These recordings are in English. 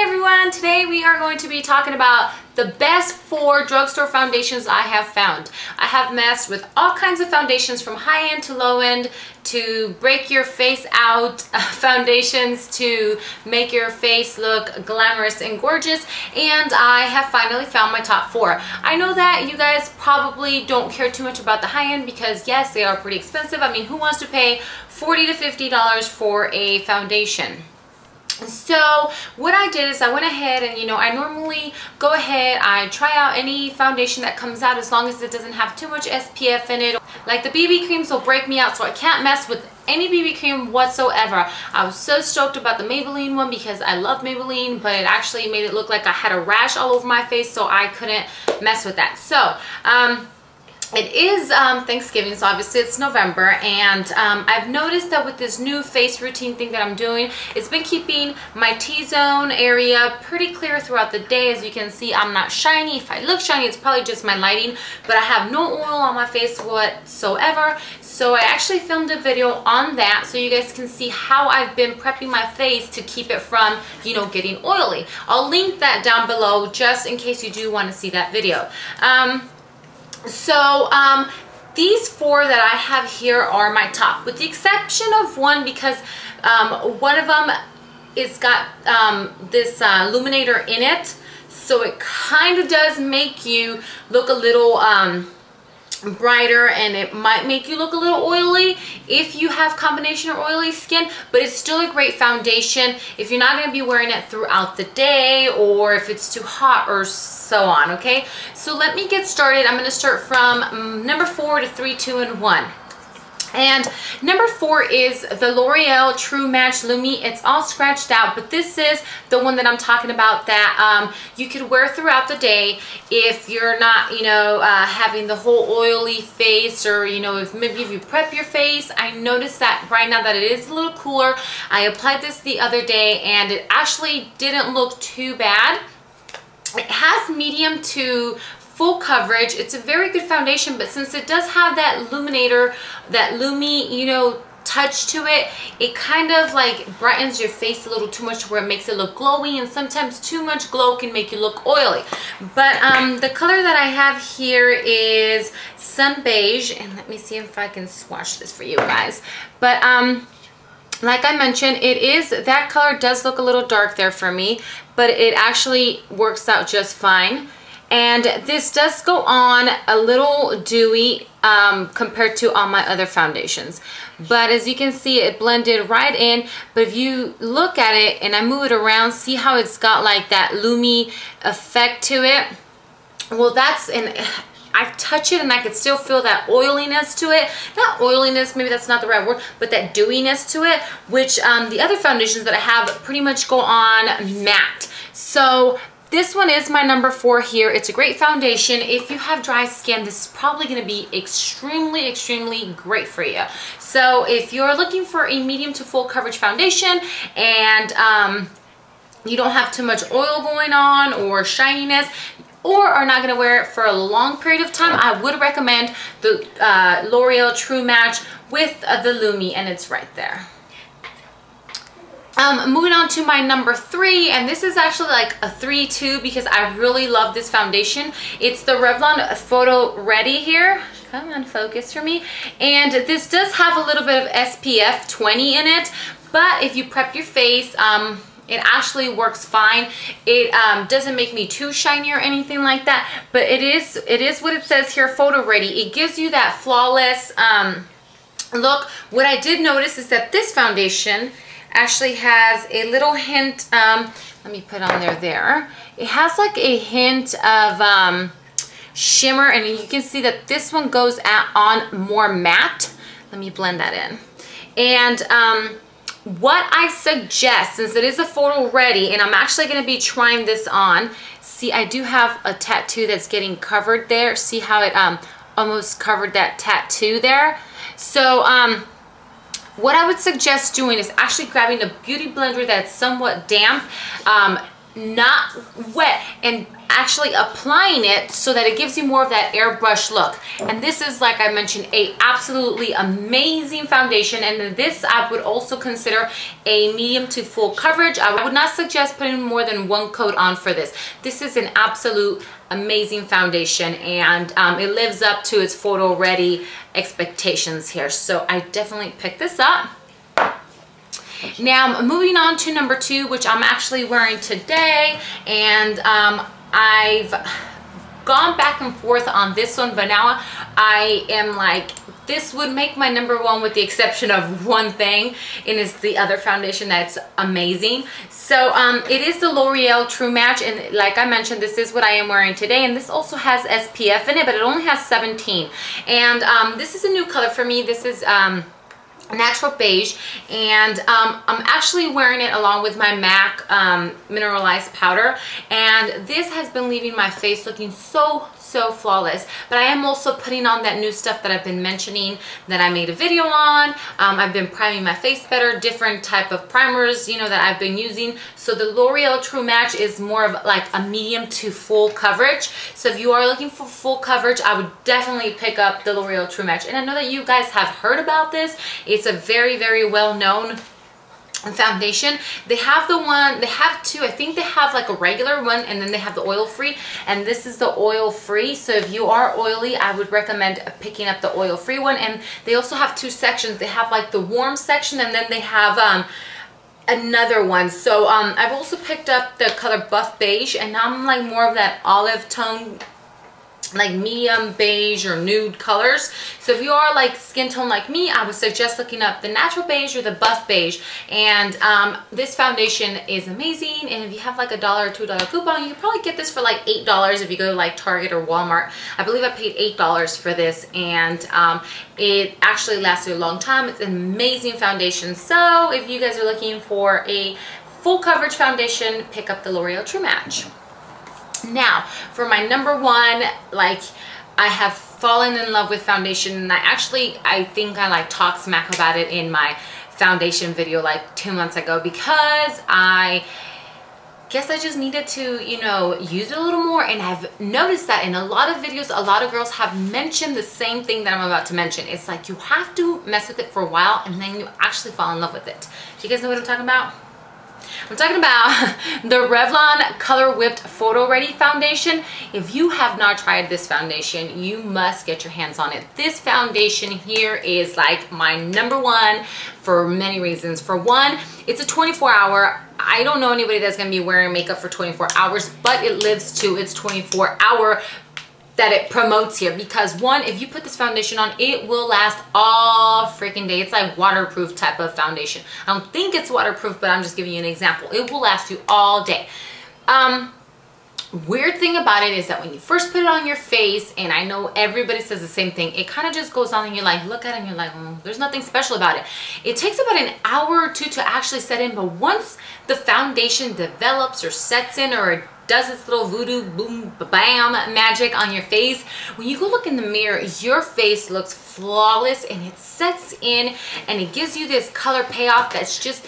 Hi everyone! Today we are going to be talking about the best 4 drugstore foundations I have found. I have messed with all kinds of foundations from high-end to low-end to break your face out foundations to make your face look glamorous and gorgeous, and I have finally found my top 4. I know that you guys probably don't care too much about the high-end because yes, they are pretty expensive. I mean, who wants to pay $40 to $50 for a foundation? So what I did is I went ahead and, I normally go ahead, I try out any foundation that comes out as long as it doesn't have too much SPF in it. Like the BB creams will break me out, so I can't mess with any BB cream whatsoever. I was so stoked about the Maybelline one because I love Maybelline, but it actually made it look like I had a rash all over my face, so I couldn't mess with that. So it is Thanksgiving, so obviously it's November, and I've noticed that with this new face routine thing that I'm doing, it's been keeping my T-zone area pretty clear throughout the day. As you can see, I'm not shiny. If I look shiny, it's probably just my lighting, but I have no oil on my face whatsoever. So I actually filmed a video on that so you guys can see how I've been prepping my face to keep it from, getting oily. I'll link that down below just in case you do want to see that video. These 4 that I have here are my top, with the exception of one because one of them is got this illuminator in it, so it kind of does make you look a little brighter, and it might make you look a little oily if you have combination or oily skin, but it's still a great foundation if you're not going to be wearing it throughout the day or if it's too hot or so on. Okay, so let me get started. I'm going to start from number 4 to 3, 2, and 1. And number 4 is the L'Oreal True Match Lumi. It's all scratched out, but this is the one that I'm talking about that you could wear throughout the day if you're not, having the whole oily face, or, if maybe if you prep your face. I noticed that right now that it is a little cooler. I applied this the other day and it actually didn't look too bad. It has medium to full coverage. It's a very good foundation, but since it does have that illuminator, that Lumi, touch to it, it kind of like brightens your face a little too much where it makes it look glowy, and sometimes too much glow can make you look oily. But the color that I have here is Sun Beige, and let me see if I can swatch this for you guys. But like I mentioned, that color does look a little dark there for me, but it actually works out just fine. And this does go on a little dewy compared to all my other foundations. But as you can see, it blended right in. But if you look at it and I move it around, see how it's got like that Lumi effect to it? Well, I touch it and I could still feel that oiliness to it. Not oiliness, maybe that's not the right word, but that dewiness to it, which the other foundations that I have pretty much go on matte. So this one is my number 4 here. It's a great foundation. If you have dry skin, this is probably going to be extremely, extremely great for you. So if you're looking for a medium to full coverage foundation and you don't have too much oil going on or shininess, or are not going to wear it for a long period of time, I would recommend the L'Oreal True Match with the Lumi, and it's right there. Moving on to my number 3, and this is actually like a 3-2 because I really love this foundation. It's the Revlon Photoready here. Come on, focus for me. And this does have a little bit of SPF 20 in it, but if you prep your face, it actually works fine. It doesn't make me too shiny or anything like that, but it is what it says here, Photo Ready. It gives you that flawless look. What I did notice is that this foundation actually has a little hint, let me put on there. It has like a hint of shimmer, and you can see that this one goes on more matte. Let me blend that in. And what I suggest, since it is a photo ready, and I'm actually going to be trying this on. See, I do have a tattoo that's getting covered there. See how it almost covered that tattoo there? So what I would suggest doing is actually grabbing a beauty blender that's somewhat damp. not wet, and actually applying it so that it gives you more of that airbrush look. And this is, like I mentioned, a absolutely amazing foundation, and this I would also consider a medium to full coverage. I would not suggest putting more than one coat on for this. This is an absolute amazing foundation, and it lives up to its photo ready expectations here, so I definitely picked this up. Now moving on to number 2, which I'm actually wearing today, and I've gone back and forth on this one, but now I am like, this would make my number 1 with the exception of one thing, and it's the other foundation that's amazing. So it is the L'Oreal True Match, and like I mentioned, this is what I am wearing today, and this also has SPF in it, but it only has 17. And this is a new color for me. This is natural beige, and I'm actually wearing it along with my MAC mineralized powder, and this has been leaving my face looking so flawless. But I am also putting on that new stuff that I've been mentioning that I made a video on. I've been priming my face better, different type of primers, you know, that I've been using. So the L'Oreal True Match is more of like a medium to full coverage. So if you are looking for full coverage, I would definitely pick up the L'Oreal True Match. And I know that you guys have heard about this. It's a very well known foundation. They have the one, they have two, I think they have like a regular one, and then they have the oil free, and this is the oil free. So if you are oily, I would recommend picking up the oil free one. And they also have 2 sections. They have like the warm section, and then they have another one. So I've also picked up the color Buff Beige, and I'm like more of that olive tone, like medium beige or nude colors. So if you are like skin tone like me, I would suggest looking up the natural beige or the buff beige. And this foundation is amazing, and if you have like $1 or $2 coupon, you can probably get this for like $8 if you go to like Target or Walmart. I believe I paid $8 for this, and it actually lasted a long time. It's an amazing foundation. So if you guys are looking for a full coverage foundation, pick up the L'Oreal True Match. Now for my number 1, like, I have fallen in love with foundation, and I think I like talked smack about it in my foundation video like 2 months ago, because I guess I just needed to, you know, use it a little more. And I've noticed that in a lot of videos, a lot of girls have mentioned the same thing that I'm about to mention. It's like you have to mess with it for a while, and then you actually fall in love with it. Do you guys know what I'm talking about? I'm talking about the Revlon Color Whipped Photoready foundation. If you have not tried this foundation, you must get your hands on it. This foundation here is like my number 1 for many reasons. For one, it's a 24-hour. I don't know anybody that's going to be wearing makeup for 24 hours, but it lives to its 24-hour that it promotes here, because one, if you put this foundation on, it will last all freaking day. It's like waterproof type of foundation. I don't think it's waterproof, but I'm just giving you an example. It will last you all day. Weird thing about it is that when you first put it on your face, and I know everybody says the same thing, it kind of just goes on and you're like, look at it and you're like, there's nothing special about it. It takes about an hour or 2 to actually set in, but once the foundation develops or sets in, or it does its little voodoo boom bam magic on your face, when you go look in the mirror, your face looks flawless, and it sets in, and it gives you this color payoff that's just,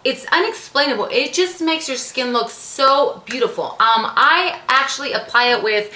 it's unexplainable. It just makes your skin look so beautiful. I actually apply it with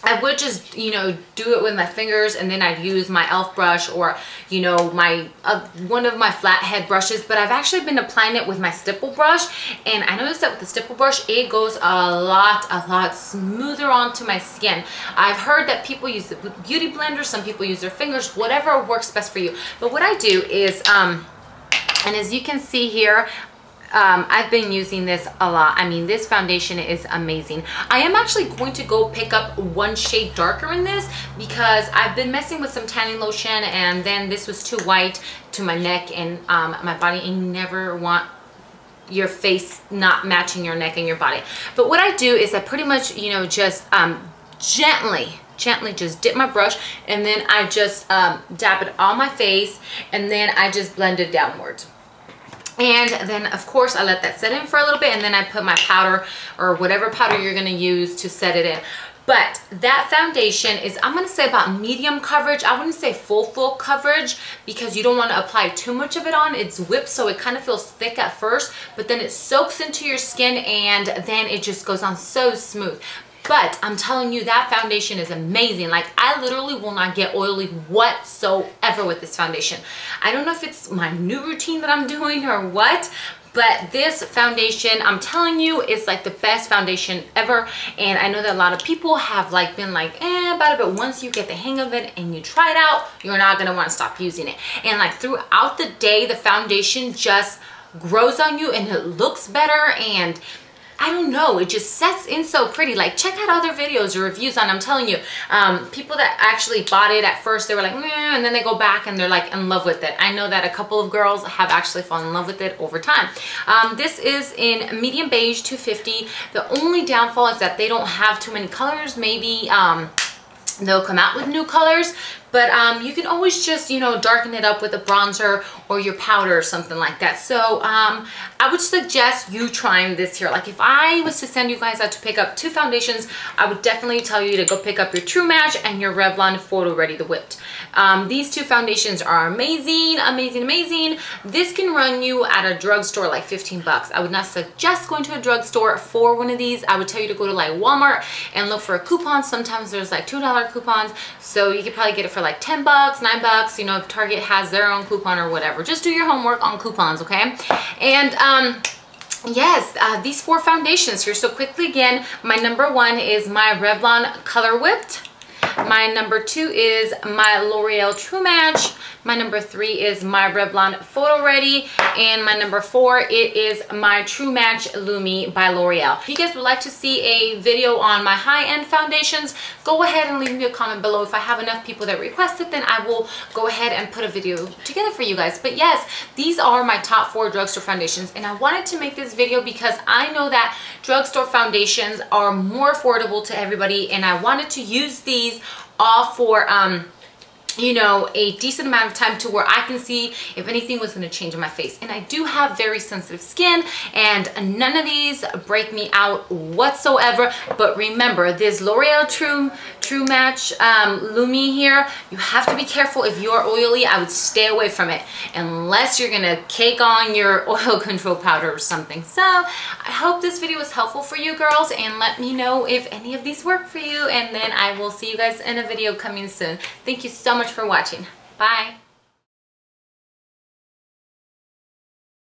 I would just, you know, do it with my fingers, and then I'd use my e.l.f. brush, or, you know, my one of my flathead brushes. But I've actually been applying it with my stipple brush, and I noticed that with the stipple brush, it goes a lot smoother onto my skin. I've heard that people use the beauty blender, some people use their fingers, whatever works best for you. But what I do is, and as you can see here, I've been using this a lot. I mean, this foundation is amazing. I am actually going to go pick up 1 shade darker in this, because I've been messing with some tanning lotion, and then this was too white to my neck and my body, and you never want your face not matching your neck and your body. But what I do is I pretty much, you know, just gently just dip my brush, and then I just dab it on my face, and then I just blend it downwards. And then of course I let that set in for a little bit, and then I put my powder, or whatever powder you're going to use to set it in. But that foundation is, I'm gonna say about medium coverage. I wouldn't say full coverage because you don't want to apply too much of it on. It's whipped, so it kind of feels thick at first, but then it soaks into your skin and then it just goes on so smooth. But I'm telling you, that foundation is amazing. Like, I literally will not get oily whatsoever with this foundation. I don't know if it's my new routine that I'm doing or what, but this foundation, I'm telling you, is like the best foundation ever. And I know that a lot of people have like been like about it, but once you get the hang of it and you try it out, you're not gonna want to stop using it. And like throughout the day, the foundation just grows on you and it looks better, and I don't know, it just sets in so pretty. Like, check out other videos or reviews on, I'm telling you, people that actually bought it at first, they were like, and then they go back and they're like in love with it. I know that a couple of girls have actually fallen in love with it over time. This is in medium beige 250. The only downfall is that they don't have too many colors. Maybe they'll come out with new colors, but you can always just, you know, darken it up with a bronzer or your powder or something like that. So I would suggest you trying this here. Like, if I was to send you guys out to pick up 2 foundations, I would definitely tell you to go pick up your True Match and your Revlon Photoready, the whipped. These 2 foundations are amazing, amazing, amazing. This can run you at a drugstore like 15 bucks. I would not suggest going to a drugstore for one of these. I would tell you to go to like Walmart and look for a coupon. Sometimes there's like $2 coupons, so you could probably get it for like 10 bucks, 9 bucks, you know, if Target has their own coupon or whatever. Just do your homework on coupons, okay? And yes, these 4 foundations here. So quickly again, my number 1 is my Revlon Color Whipped. My number 2 is my L'Oreal True Match. My number 3 is my Revlon Photoready. And my number 4, it is my True Match Lumi by L'Oreal. If you guys would like to see a video on my high-end foundations, go ahead and leave me a comment below. If I have enough people that request it, then I will go ahead and put a video together for you guys. But yes, these are my top 4 drugstore foundations. And I wanted to make this video because I know that drugstore foundations are more affordable to everybody. And I wanted to use these all for you know, a decent amount of time to where I can see if anything was going to change on my face. And I do have very sensitive skin, and none of these break me out whatsoever. But remember, this L'Oreal True Match Lumi here, you have to be careful. If you're oily, I would stay away from it unless you're gonna cake on your oil control powder or something. So I hope this video was helpful for you girls, and let me know if any of these work for you, and then I will see you guys in a video coming soon. Thank you so much for watching. Bye.